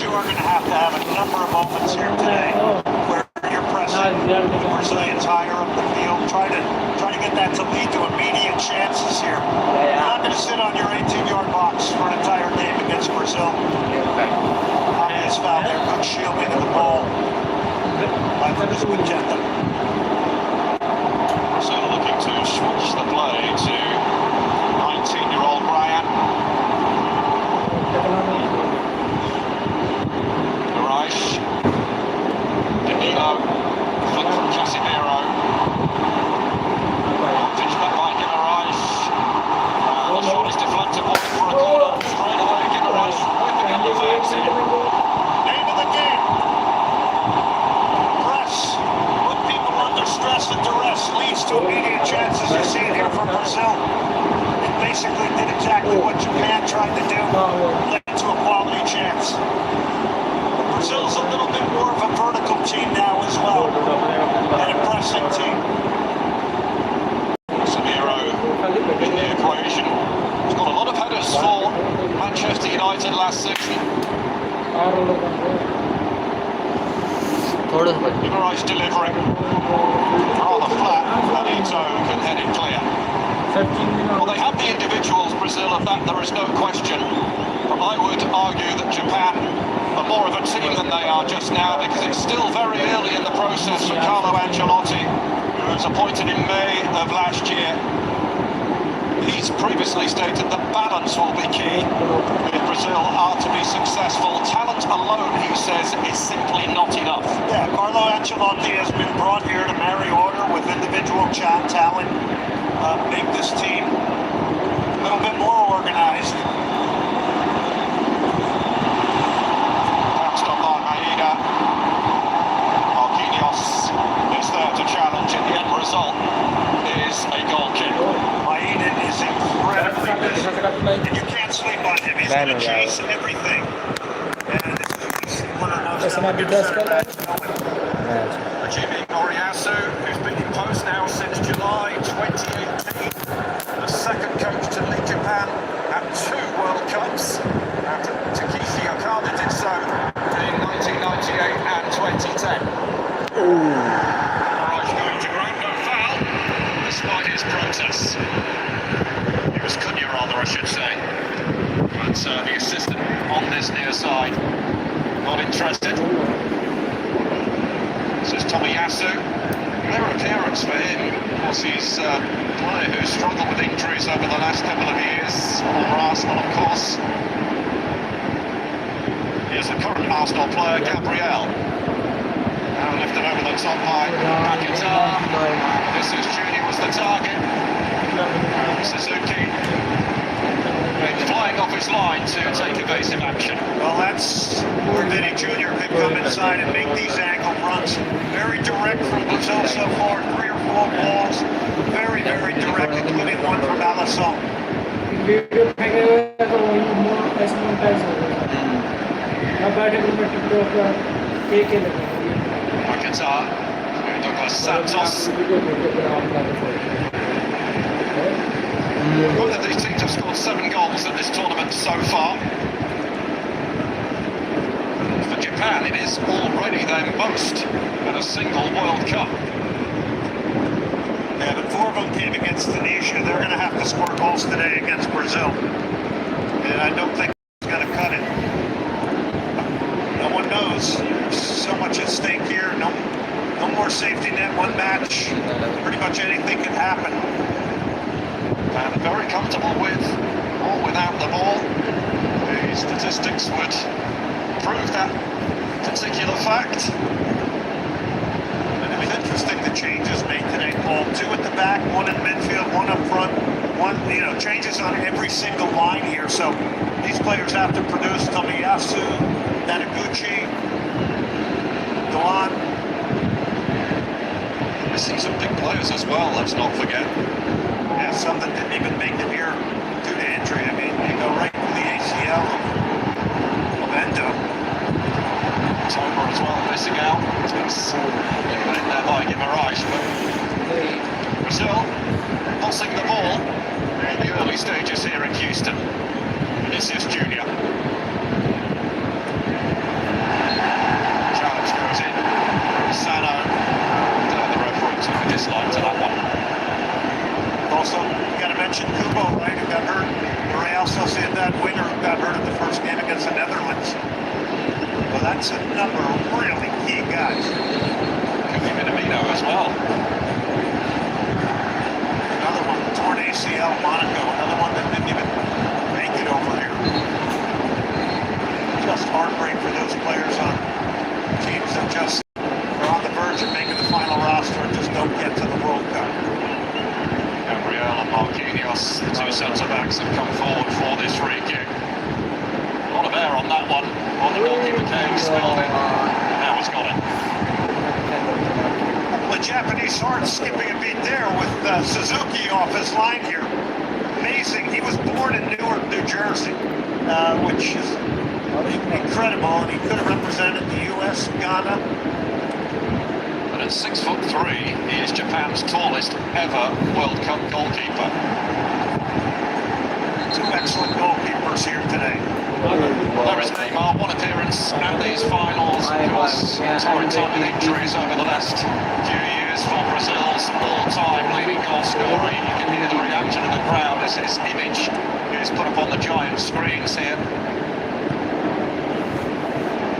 you are going to have a number of moments here today where you're pressing the Brazilians higher up the field, try to get that to lead to immediate chances here. You're not going to sit on your 18-yard box for an entire game against Brazil. Nice foul there, good shielding of the ball by Lucas Paqueta. So looking to switch the play to 19-year-old Brian. Rice, Danilo, Casemiro. Pitch back by Guimaraes. The shot is deflected for a corner. Straight away, Guimaraes whipping up the flags here. Name of the game. Press. Put people under stress and duress leads to immediate chances. You see it here from Brazil. It basically did exactly what Japan tried to do. Led to a quality chance. Brazil's a little bit more of a vertical team now as well, and a pressing team. Casemiro in the equation. He's got a lot of headers for Manchester United last season. Guimaraes delivering. Rather flat, and Ito can head it clear. Well, they have the individuals, Brazil, of that there is no question. But I would argue that Japan are more of a team than they are just now, because it's still very early in the process for Carlo Ancelotti, who was appointed in May of last year. He's previously stated that balance will be key if Brazil are to be successful. Talent alone, he says, is simply not enough. Yeah, Carlo Ancelotti has been brought here to marry order with individual talent, make this team a little bit more organized. To challenge, and the end result is a goal kick. Maeda is incredibly busy, and you can't sleep on him. He's going to chase everything. And this is one of those Jimmy Moriyasu, who's been in post now since July 2018, the second coach to lead Japan at 2 World Cups, after Takeshi Okada did so in 1998 and 2010. Despite his protests. It was Cunha rather, I should say. But the assistant on this near side, not interested. This is Tomiyasu. Rare appearance for him. Of course, he's a player who's struggled with injuries over the last couple of years. For Arsenal, of course. Here's the current Arsenal player, Gabriel. Now lifted over the top by Paqueta. This is Junior was the target. Suzuki flying off his line to take evasive action. Well, that's where Vinny Jr. can come inside and make these angle runs. Very direct from Brazil so far. 3 or 4 balls. Very, very direct, including one from Alisson. Paqueta, Douglas Santos. Both of these teams have scored 7 goals in this tournament so far. For Japan, it is already their most in a single World Cup. Yeah, but 4 of them came against Tunisia. They're going to have to score goals today against Brazil. And I don't think it's going to cut it. No one knows. There's so much at stake here. No more safety net, one match. Pretty much anything can happen. And very comfortable with or without the ball. The statistics would prove that particular fact. And it was interesting the changes made today, Paul. 2 at the back, 1 in midfield, 1 up front. Changes on every single line here. So these players have to produce. Tomiyasu, Taniguchi, Galan. See some big players as well, let's not forget. Yeah, some that didn't even make it here due to injury. I mean, you go right through the ACL of Endo. Tomer as well, missing out. It's put in there by Guimaraes, but Brazil passing the ball in the early stages here in Houston. Vinicius Jr. That's a number of really key guys. Could be Minamino as well. Another one, torn ACL, Monaco. Another one that didn't even make it over here. Just heartbreak for those players on teams that just are on the verge of making the final roster and just don't get to the World Cup. Gabriel and Marquinhos, the two centre-backs, have come forward for this free kick. A lot of air on that one. On the goalkeeper came, spilled it. Now he's got it. The Japanese hearts skipping a beat there with Suzuki off his line here. Amazing. He was born in Newark, New Jersey, which is incredible, and he could have represented the U.S., Ghana. But at 6'3", he is Japan's tallest ever World Cup goalkeeper. Two excellent goalkeepers here today. There is Neymar, one appearance at these finals. Of course, time injuries over the last few years for Brazil's all-time leading goal scorer. You can hear the reaction of the crowd as his image is put up on the giant screens here.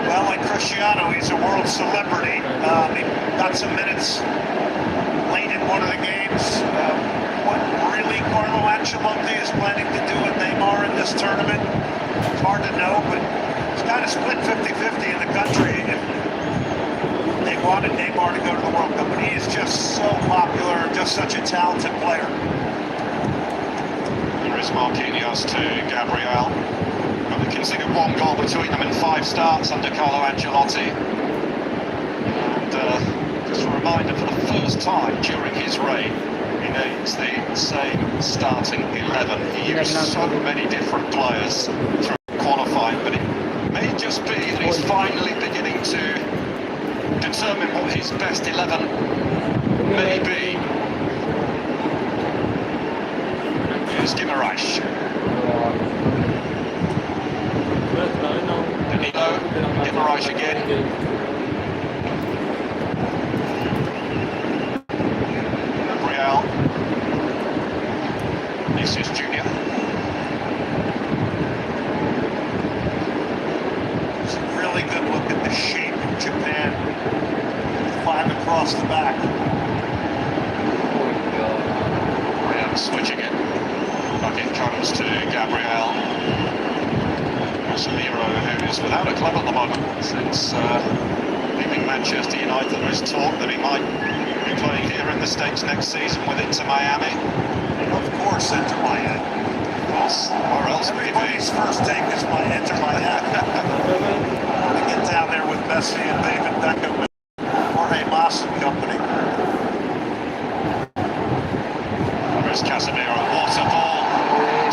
Well, like Cristiano, he's a world celebrity. He got some minutes late in one of the games. What really Carlo Ancelotti is planning to do with Neymar in this tournament, it's hard to know, but it's kind of split 50-50 in the country. If they wanted Neymar to go to the World Cup, but he is just so popular, just such a talented player. There is Marquinhos to Gabriel. We consider one goal between them in 5 starts under Carlo Ancelotti. And just a reminder, for the first time during his reign, he names the same starting 11. He used so many different players through qualifying, but it may just be that he's finally beginning to determine what his best 11 may be. Here's Guimaraes. Danilo, Neymar again. Gabriel. Neymar Jr. It's a really good look at the shape of Japan. 5 across the back. Switching it. Back it comes to Gabriel. Casemiro, who is without a club at the moment since leaving Manchester United. There is talk that he might be playing here in the States next season with Inter Miami. Of course, Inter Miami. Where else would he be? His first take is my Inter Miami. To get down there with Messi and David Beckham and Jorge Mas and company. There's Casemiro, water ball.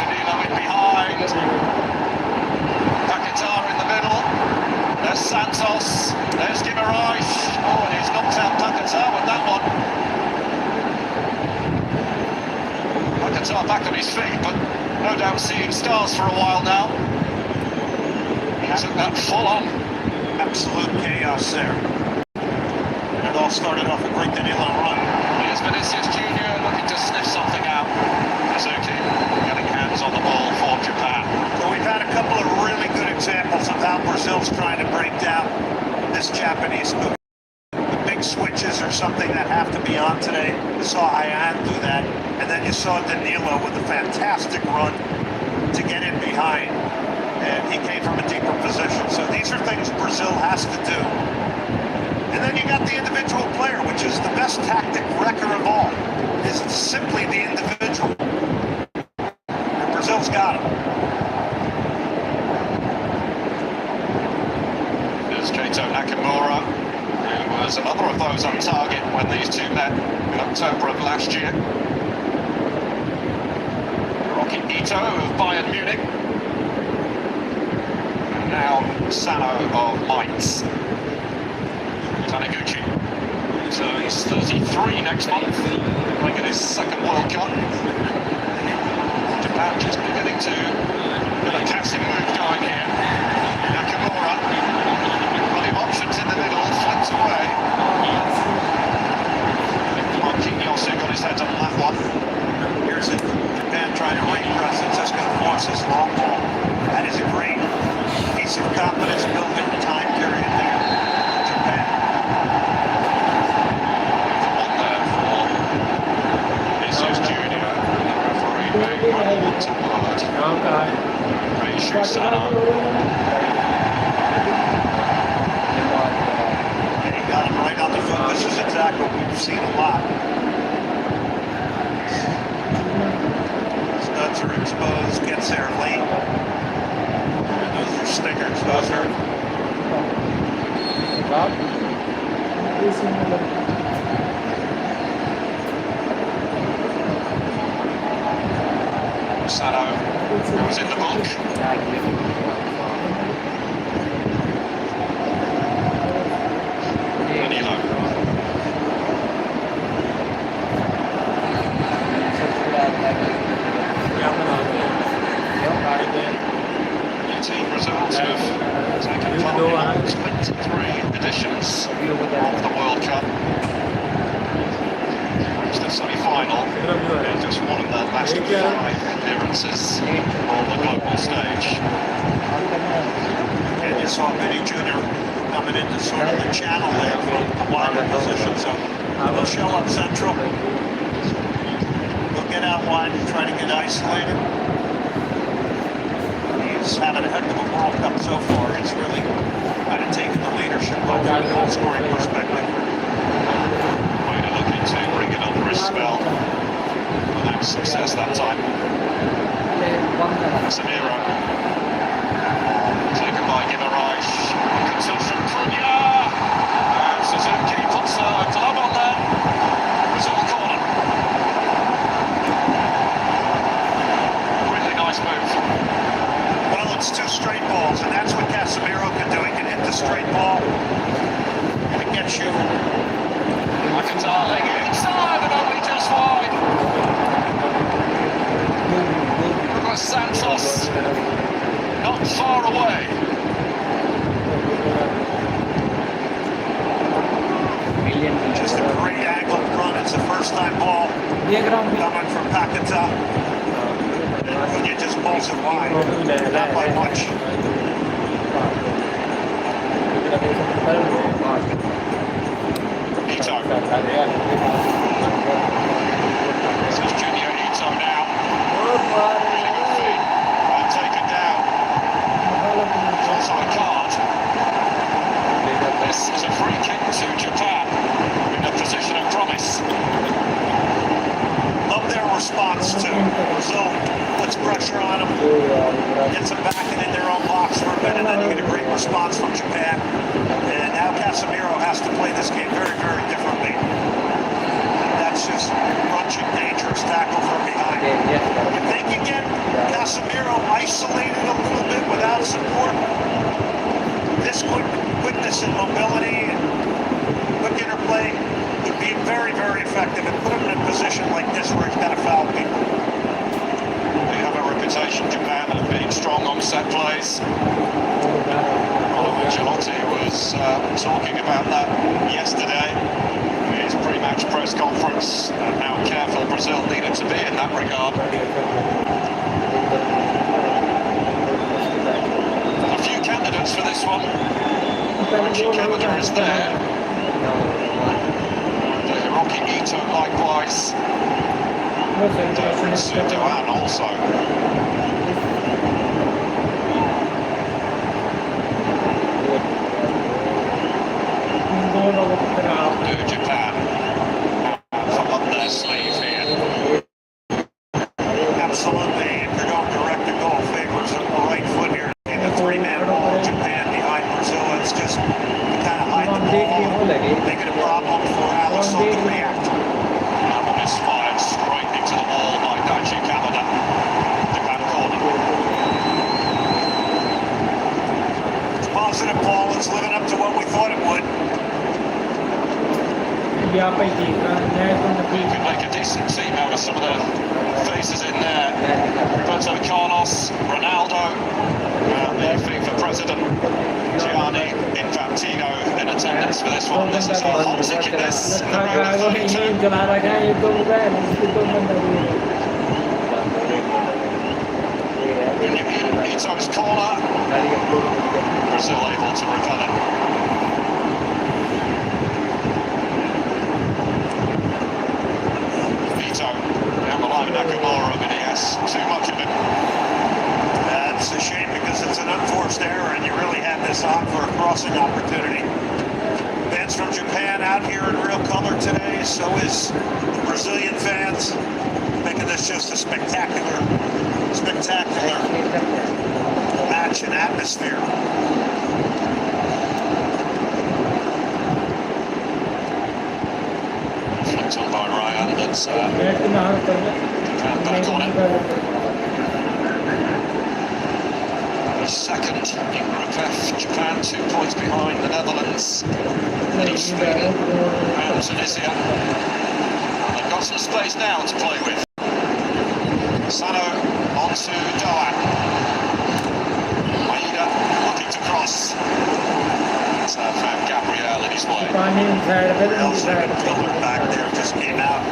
Danilo in behind. In the middle, there's Santos, there's Guimaraes. Oh, and he's knocked out Paquetá with that one. Paquetá back on his feet, but no doubt seeing stars for a while now. He took that full on. Absolute chaos there. And it all started off a great Danilo run. Here's Vinicius Jr. looking to sniff something out. Suzuki getting hands on the ball for Japan. So we've had a couple of really good examples of how Brazil's trying to break down this Japanese cookie. The big switches are something that have to be on today. You saw Ayan do that, and then you saw Danilo with a fantastic run to get in behind, and he came from a deeper position. So these are things Brazil has to do. And then you got the individual player, which is the best tactic wrecker of all, is simply the individual. And Brazil's got him. Keito Nakamura, who was another of those on target when these two met in October of last year. Rocky Ito of Bayern Munich. And now Sano of Mainz. Taniguchi turns 33 next month, making his second World Cup. Japan just beginning to get a passing move going here. Nakamura. Options in the middle, flipped away. Marquinhos who got his head on that one. Here's it. Japan trying to repress it. Just going to force this long ball. That is a great piece of confidence building time period. Sano. He got him right on the foot. This is a tackle we've seen a lot. Studs are exposed, gets there late. And those are stingers. Those are. Sano was in the book. New team results have taken part in all 23 editions of the World Cup. Reached the semi-final in just one of their last 5 appearances on the global stage. And you saw Neymar Jr. coming into sort of the channel there from a wider position. So he'll show up central. He'll get out wide and try to get isolated. He's having a heck of a World Cup so far. He's really kind of taken the leadership role from a goal scoring perspective. Way to look into bring it under his spell. Without success that time. Casemiro. Taken by Gimaraj. Consumption from and Suzuki puts a glove on there. Brazil corner. Really nice move. Well, it's 2 straight balls, and that's what Casemiro can do. He can hit the straight ball. And it gets you. McIntyre inside and only just wide. Look at Santos. Not far away. Just a great angle run. It's a first-time ball coming from Paquetá. And it just pulls it wide. Not by much. Ito. This is Junior Ito now. Really good feed. And taken down. It's also a card. This is a free kick to Japan in a position of promise. Love their response to Brazil. Puts pressure on them. Gets them back in their own box for a bit, and then you get a great response from Japan. And now Casemiro has to play this game very, very differently. That's just crunching, dangerous tackle from behind. If they can get Casemiro isolated a little bit without support, this quickness and mobility and quick interplay would be very, very effective and put him in a position like this where he's got to foul people. They have a reputation, Japan, of being strong on set plays. Ancelotti was talking about that yesterday in his pre-match press conference, and how careful Brazil needed to be in that regard. A few candidates for this one. Richie Kamada is there. Hiroki Ito likewise. Prince Doan also. Japan from up their sleeve here. Absolutely, if you're going direct to goal, favors the right foot here. In the 3-man wall, Japan behind Brazil, it's just kind of hide the ball, make it a problem for Alisson to react. That one is fired straight into the wall by Daichi Kamada. Japan corner. It's positive ball, it's living up to what we thought it would. You could make a decent team out of some of the faces in there. Roberto Carlos, Ronaldo, the FIFA president, Gianni Infantino in attendance for this one. This is a hot ticket, this, in the round of 32. Ito's corner. Brazil able to repel it. Down the line, Nakamura, but he has too much of it. That's a shame because time for a crossing opportunity. Fans from Japan out here in real color today, so is the Brazilian fans, making this just a spectacular match and atmosphere. Flicked on by Ryan, that's back on it. Second in Group F, Japan 2 points behind the Netherlands, then each Sweden and Tunisia. And they've got some space now to play with. Sano onto Doan. Maeda looking to cross. It's found Gabriel in his way. Gabriel's second pillar back there just came out.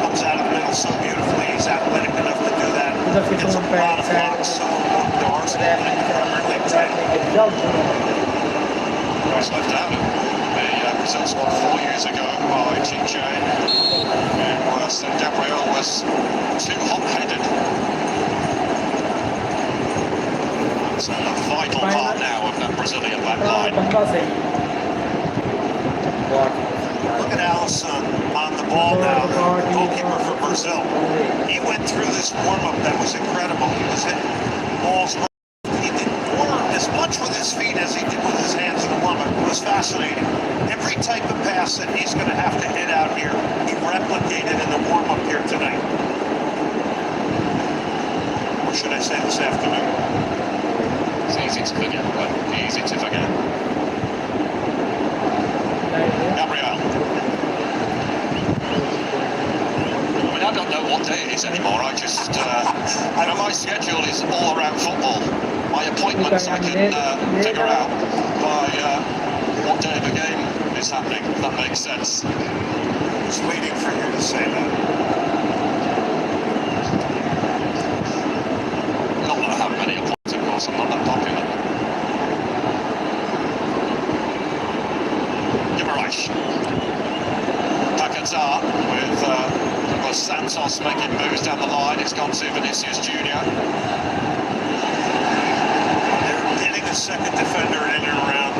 Comes out of the middle so beautifully. He's athletic enough to do that. Gets a lot of blocks, so the Arsenal and Premier League title. Was left out of the Brazil squad 4 years ago by Chiche. And worse than Gabriel was too hot-headed. It's a vital part now of that Brazilian back line. Look at Alisson on the ball now, the goalkeeper for Brazil. He went through this warm-up that was incredible. He was hitting balls. He did more as much with his feet as he did with his hands in the warm-up. It was fascinating. Every type of pass that he's going to have to hit out here, he replicated in the warm-up here tonight. Or should I say this afternoon? It's easy to forget, but easy to forget. Gabriel. I mean, I don't know what day it is anymore. I just, I know my schedule is all around football. My appointments I can figure out by what day of the game is happening, if that makes sense. I was waiting for you to say that. Not that I have many appointments, of course, I'm not that popular. Paquetá with Santos making moves down the line. It's gone to Vinicius Jr. They're getting a second defender in and around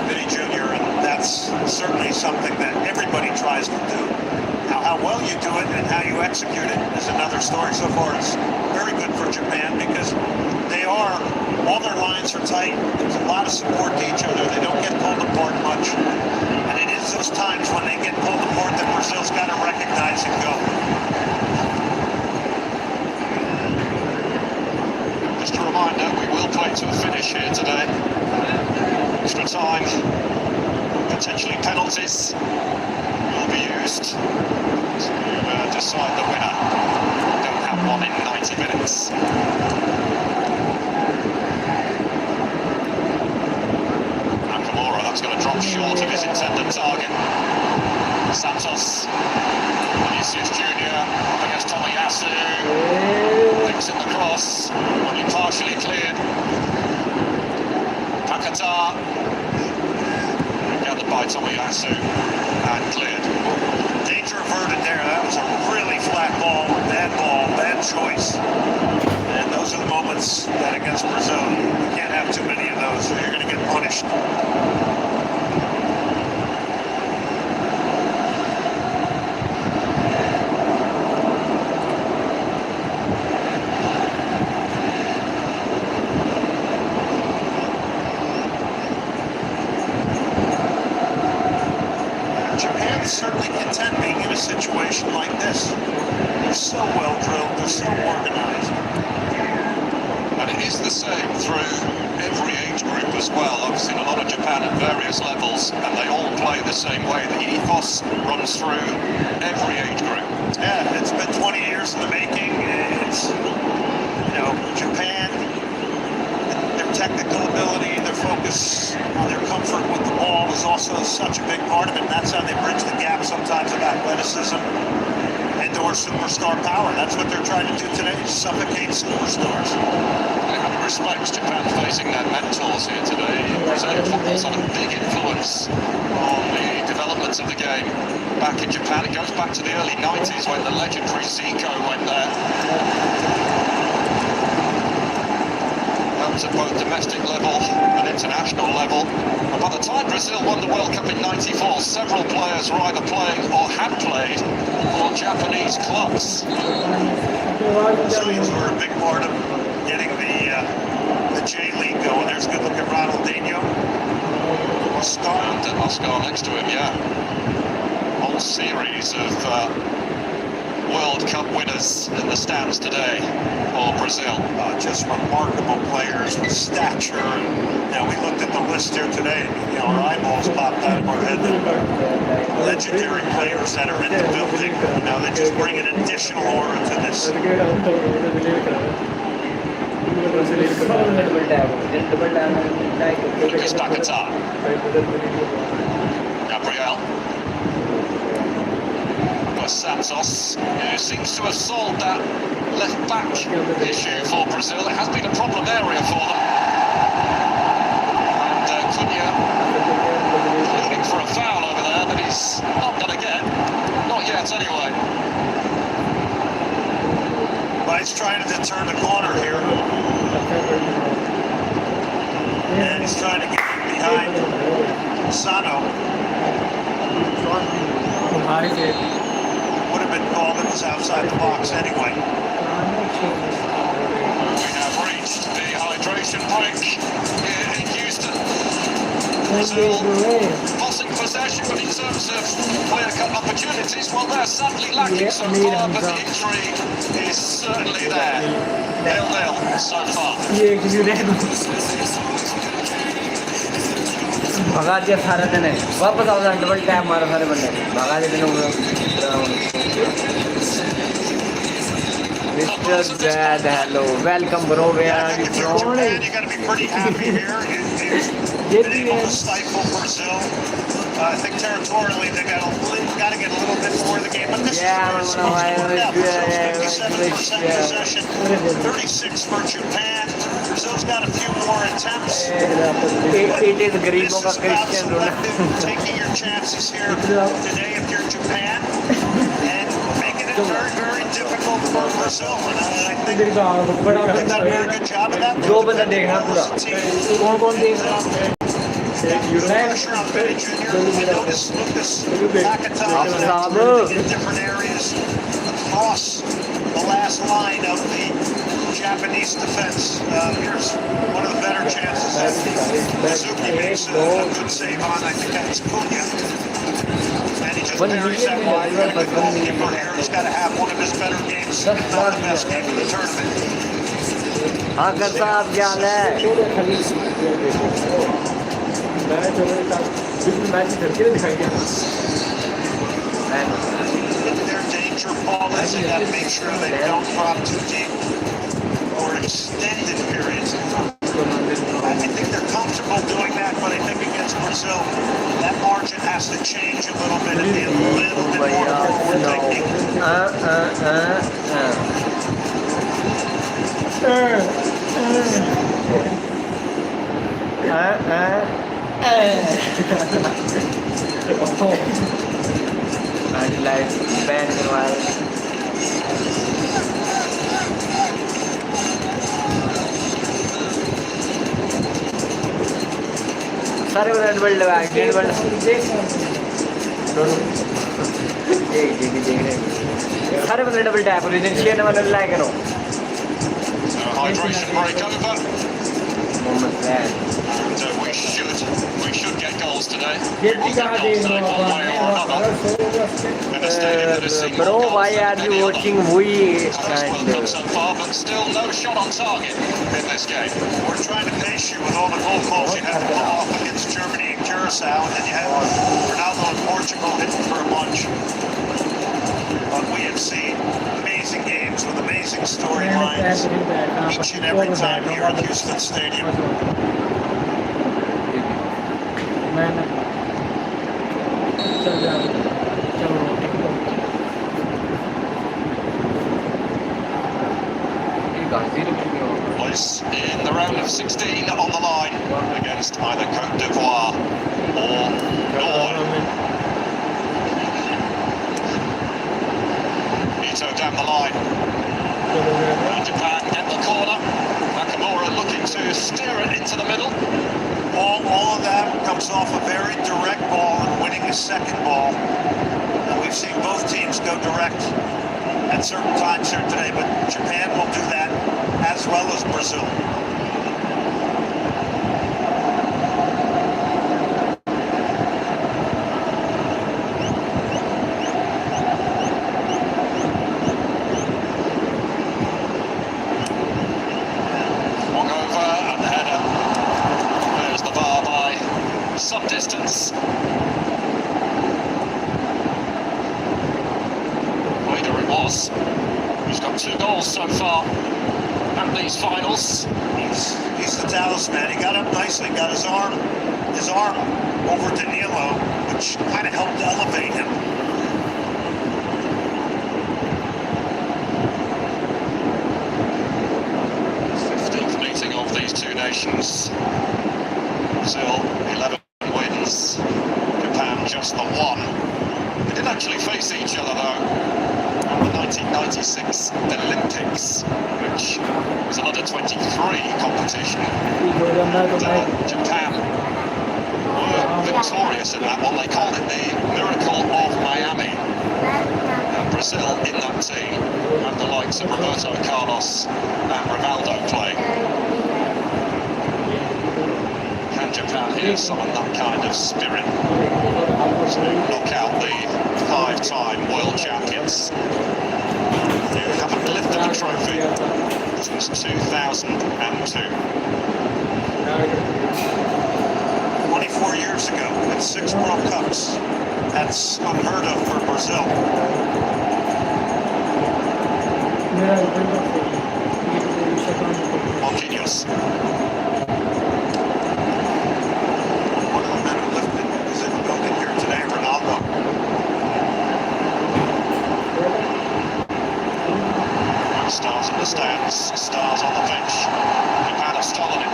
Vinny Jr. and that's certainly something that everybody tries to do. Now, how well you do it and how you execute it is another story. So far, it's very good for Japan because all their lines are tight. There's a lot of support to each other. They don't get pulled apart much. And it is those times when they get pulled apart that Brazil's got to recognize and go. Just a reminder, we will play to a finish here today. Extra time, potentially penalties will be used to decide the winner. We don't have one in 90 minutes. That's going to drop short of his intended target. Santos, Vinicius Jr. up against Tomiyasu. Links in the cross, only partially cleared. Paquetá, gathered by Tomiyasu and cleared. Danger averted there. That was a really flat ball, bad choice. And those are the moments that against Brazil, you can't have too many of those, or you're going to get punished. Japan's certainly content being in a situation like this. They're so well drilled, they're so organized. And it is the same through every age group as well. I've seen a lot of Japan at various levels, and they all play the same way. The ethos runs through every age group. Yeah, it's been 20 years in the making. It's, Japan, their technical ability, their focus on their comfort with the ball is also such a big part of it. And that's how they bridge the gap sometimes of athleticism and/or superstar power. That's what they're trying to do today, suffocate superstars. In many respects, Japan facing their mentors here today. Brazilian football's had a big influence on the development of the game back in Japan. It goes back to the early 90s when the legendary Zico went there. That champions at both domestic level and international level. And by the time Brazil won the World Cup in '94, several players were either playing or had played for Japanese clubs. Brazilians were a big part of getting the J-League going. There's a good look at Ronaldinho. Oscar next to him, yeah. Whole series of World Cup winners in the stands today for Brazil. Just remarkable players with stature. And we looked at the list here today. Our eyeballs popped out of our head. The legendary players that are in the building. They just bring an additional aura to this. Lucas Paquetá. Gabriel. Santos, who seems to have solved that left-back issue for Brazil. It has been a problem area for them. And Cunha looking for a foul over there that he's not going to get. Not yet, anyway. But he's trying to turn the corner here. And he's trying to get behind Sano. Would have been called, it was outside the box anyway. We have reached the hydration break here in Houston. Brazil passing possession, but in terms of clear-cut opportunities, well, they're sadly lacking so far, but the injury is certainly there. 0-0 so far. भगा दिया सारा दिन है वापस आओ double tap मारो सारे बंदे भगा देते Mr. Dad, hello, welcome bro, where are you from? You gotta be pretty happy here. Been able to stifle Brazil. I think territorially they got to get a little bit more of the game, but this is where it's 57% possession, 36 for Japan. Brazil's got a few more attempts. It is This is about selective, taking your chances here today if you're Japan, and making it very, very difficult for Brazil. And I think they've done a very good job of that. जो बंदा देखना पूरा कौन देख रहा Pressure on Benny Jr. I noticed Lucas Paquetá in different areas across the last line of the Japanese defense. Here's one of the better chances that Suzuki makes a good save on. I think that's Cunha. And he just buries that wide. Got a good goalkeeper here. He's got to have one of his better games, if not the best game of the tournament. हाँ करता आप जान है Their danger ball is they got to make sure they don't drop too deep for extended periods of time. I think they're comfortable doing that, but I think against Brazil, that margin has to change a little bit and be a little bit more forward thinking. like band while सारे red world लगा green world दोनों एक देख रहे हैं सारे बंदे double tap residential वाला लाइक करो hydration break over. Mohammed fan We should get goals today. We will get goals today, one way or another. In a stadium that has seen bro, more why goals are than you any watching other. we World Cup so far, but still no shot on target in this game. We're trying to pace you with all the goal calls you had to pull off against Germany and Curacao, and then you had Ronaldo and Portugal hitting for a bunch. But we have seen amazing games with amazing storylines each and every time here at Houston Stadium. Place in the round of 16 on the line against either Cote d'Ivoire or Norway. Ito down the line. Japan get the corner. Nakamura looking to steer it into the middle. All of that comes off a very direct ball and winning the second ball. And we've seen both teams go direct at certain times here today, but Japan will do that as well as Brazil. Some distance. Wader it was. He's got 2 goals so far at these finals. He's the talisman. He got up nicely, got his arm over Danilo, which kind of helped elevate him. Meeting of these two nations. Brazil 11 wins, Japan just the 1. They did actually face each other though at the 1996 Olympics, which was an under-23 competition. Japan were victorious in that one. They called it the Miracle of Miami. And Brazil in that team had the likes of Roberto Carlos and Ronaldo playing. Can Japan here summon that kind of spirit to knock out the 5-time world champions who haven't lifted the trophy since 2002? 24 years ago, and 6 World Cups. That's unheard of for Brazil. Marquinhos. One of the men who lifted is in the building here today, Ronaldo. Stars in the stands, stars on the bench. Japan have stolen it.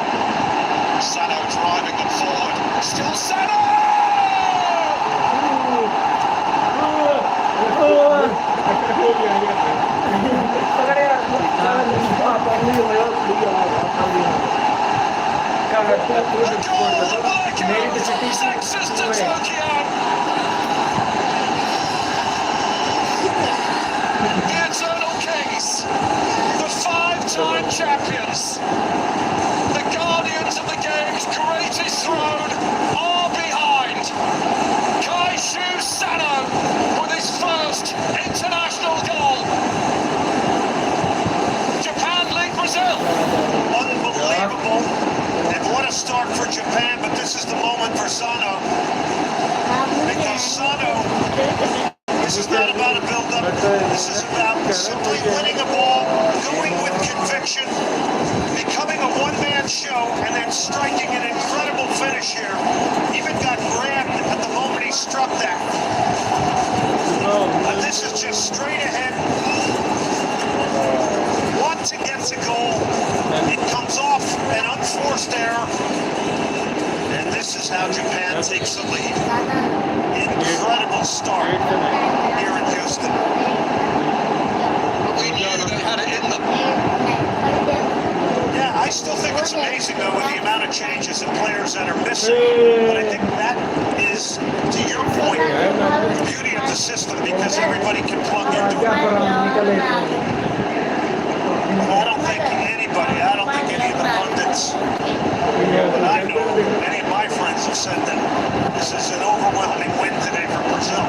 Sano driving them forward. Still Sano! The goal of Blackout from Texas to Tokyo. The Eternal Kings, the 5-time champions, the guardians of the game's greatest throne are behind. Kaishu Sano with his first international goal. Japan lead Brazil. Unbelievable. And what a start for Japan, but this is the moment for Sano. Because Sano, this is not about a build-up. This is about simply winning a ball, going with conviction, becoming a one-man show, and then striking an incredible finish here. Even got grabbed at the moment he struck that. This is just straight ahead. Once it gets a goal, it comes off an unforced error. And this is how Japan takes the lead. Incredible start here in Houston. We knew they had it in them. Yeah, I still think it's amazing, though, with the amount of changes and players that are missing. But I think that is, to your point, the beauty of the system, because everybody can plug into it. I don't think any of the pundits that I know, any of my friends have said that this is an overwhelming win today for Brazil.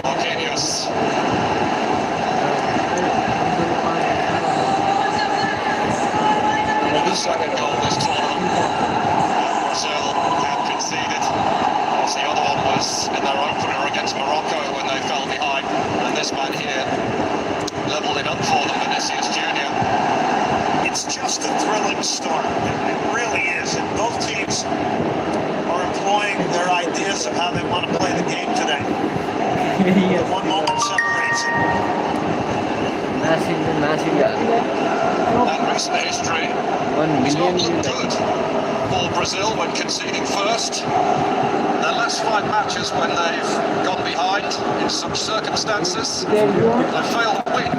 Marquinhos. The second goal this tournament. Brazil had conceded. As the other one was in their opener against Morocco when they fell behind. And this man here leveled it up for them, Vinicius Jr. It's just a thrilling start. It really is. And both teams are employing their ideas of how they want to play the game today. One moment separates it. Massive, That recent history has not looked good for Brazil when conceding first. Their last 5 matches when they've gone behind in such circumstances, they failed to win.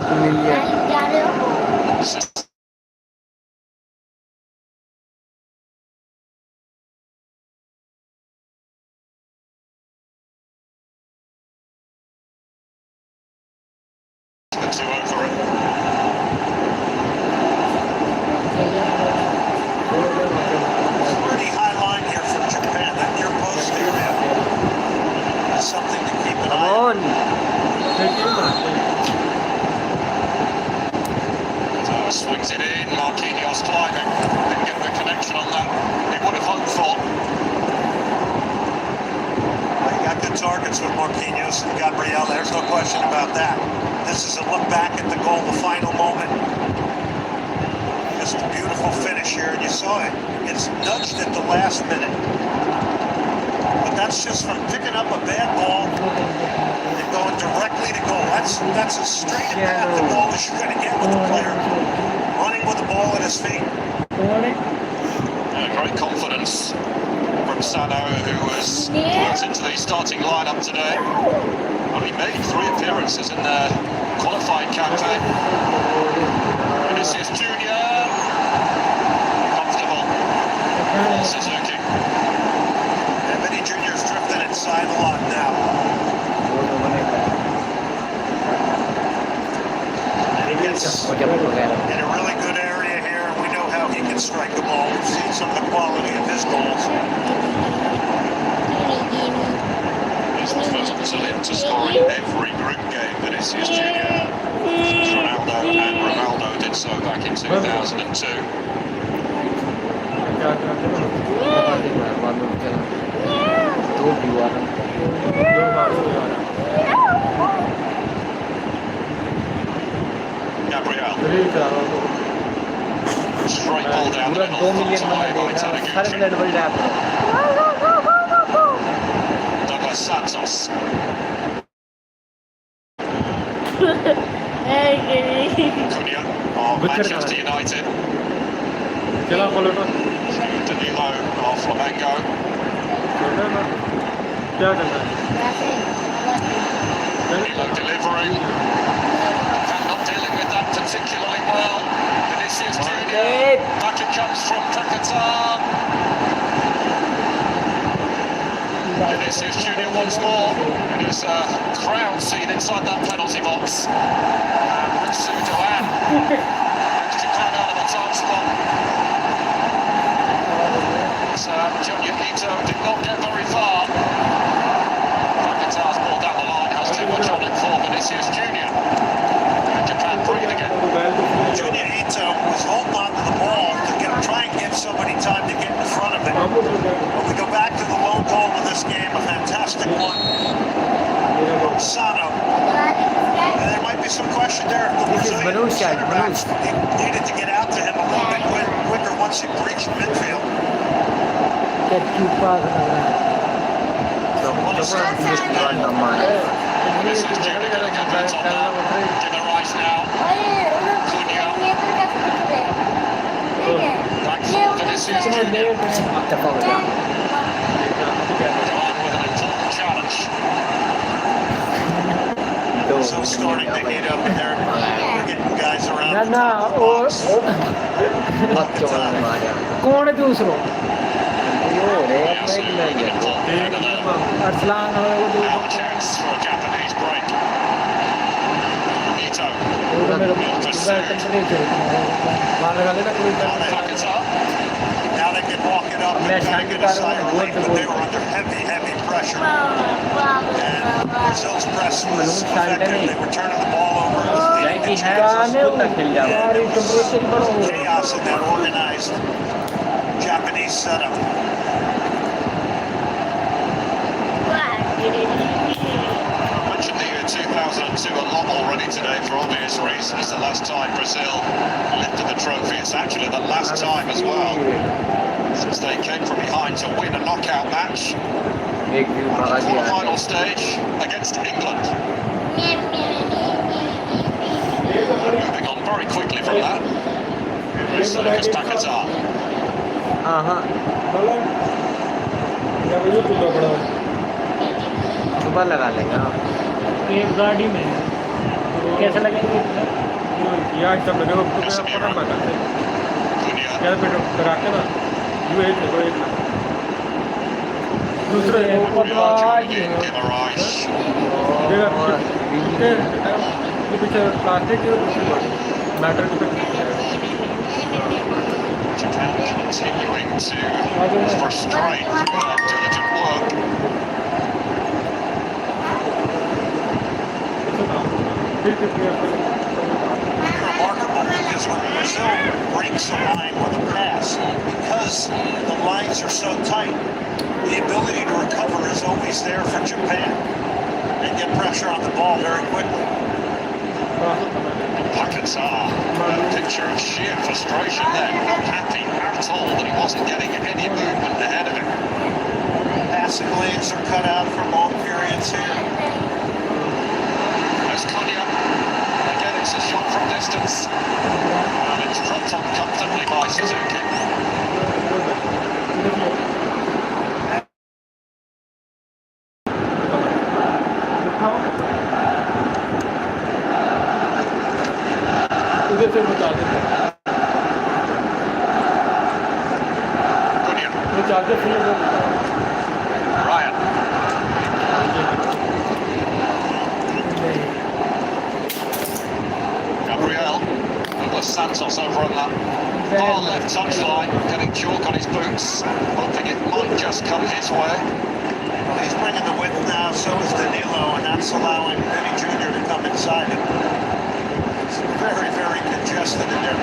with Marquinhos and Gabriel. There's no question about that. This is a look back at the goal, the final moment. Just a beautiful finish here, and you saw it. It's nudged at the last minute. But that's just from picking up a bad ball and going directly to goal. That's as straight a path to goal as you're going to get with a player running with the ball at his feet. Great confidence from Sano, who was brought into the starting lineup today. Only made 3 appearances in the qualifying campaign. Vinicius Jr. Comfortable. Suzuki. And Vinny Jr.'s drifting inside a lot now. And he gets in a really good area here, and we know how he can strike the ball. We've seen some of the quality of his goals. He's the first Brazilian to score in every group game, Vinicius Jr. Since Ronaldo and Ronaldo did so back in 2002. Gabriel. Straight ball down the middle. Douglas Santos. Cunha of Manchester United. Danilo of Flamengo. Danilo delivering. And not dealing with that particularly well. Vinicius Jr. Back it comes from Paquetá. Vinicius Jr. once more. It is a crowd scene inside that penalty box. And Sudan takes Japan out of the top spot. Junior Ito did not get very far. Paquetá's ball down the line has too much on it for Vinicius Jr. And Japan breathe again. Junior Ito was holding on to the ball to try and give somebody time to get in front of it. But we go back to the lone goal of this game, a fantastic one from Sano. And there might be some question there if the Brazilian center backs needed to get out to him a little bit quicker once he breached midfield. Vinicius Jr. getting a bit on that. In the right now. Cunha. Back for Vinicius Jr. On with an important challenge. So starting to heat up in there. We're getting guys around the top of the box. Now a chance for a Japanese break. Ito. Now they can walk it up and try to get a side relief, but they were under heavy pressure. And Brazil's press was effective. They were turning the ball over. Chaos in that organized Japanese setup. I mentioned the year 2002 a lot already today for obvious reasons. The last time Brazil lifted the trophy. It's actually the last time as well since they came from behind to win a knockout match on the final stage against England. Moving on very quickly from that is Lucas Paquetá. सुबह लगा लेंगे एक गाड़ी में कैसे लगेंगे यार सब लगे वो पता बताते क्या बेटा करा के ना ये एक दूसरा ये पीछे plastic matter Japan continuing to frustrate diligent work. Remarkable because when Brazil breaks a line with a pass, because the lines are so tight, the ability to recover is always there for Japan. and get pressure on the ball very quickly. Paquetá, a picture of sheer frustration there. Not happy at all that he wasn't getting any movement ahead of him. Passing lanes are cut out for long periods here. There's Cunha. Again, it's a shot from distance. And it's dropped on comfortably by Suzuki. उधर से बता देते Cunha. वो चाहते थे वो Ryan. Gabriel. Douglas Santos over on that far left touchline, getting chalk on his boots, hoping it might just come his way. Well, he's bringing the width now, so is Danilo, and that's allowing Neymar Jr. to come inside it. It's very, very congested in there.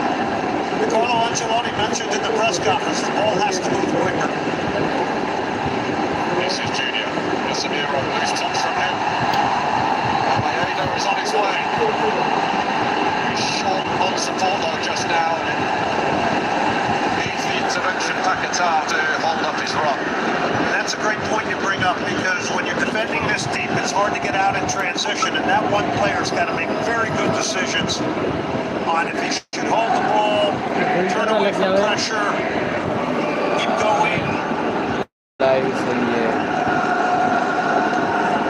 Carlo Ancelotti mentioned in the press conference the ball has to move quicker. This is Junior. Casemiro, loose touch from him. Maeda is on his way. He's short on support though just now. Needs the intervention Paquetá to hold up his run. And that's a great point you bring up, because when you're defending this deep, it's hard to get out in transition, and that one player's got to make very good decisions on if he should hold the ball, turn away from pressure, keep going.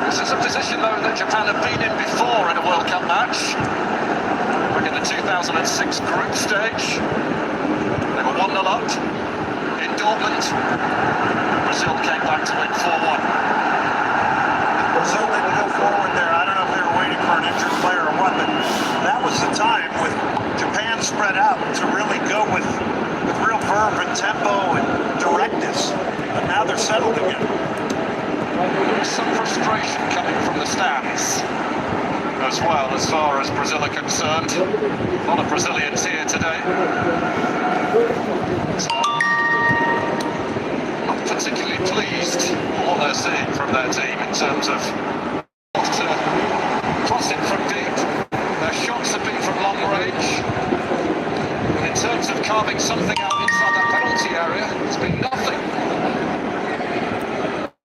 This is a position though that Japan have been in before in a World Cup match. Back in the 2006 group stage. They were 1-0 up in Dortmund. Brazil came back to win 4-1. Brazil didn't go forward there. I don't know if they were waiting for an injured player or what, but that was the time with Japan spread out to really go with real verve and tempo and directness. But now they're settled again. There's some frustration coming from the stands as well, as far as Brazil are concerned. A lot of Brazilians here today. So, not particularly pleased with what they're seeing from their team in terms of crossing from deep. Their shots have been from long range. And in terms of carving something out inside that penalty area, it's been nothing.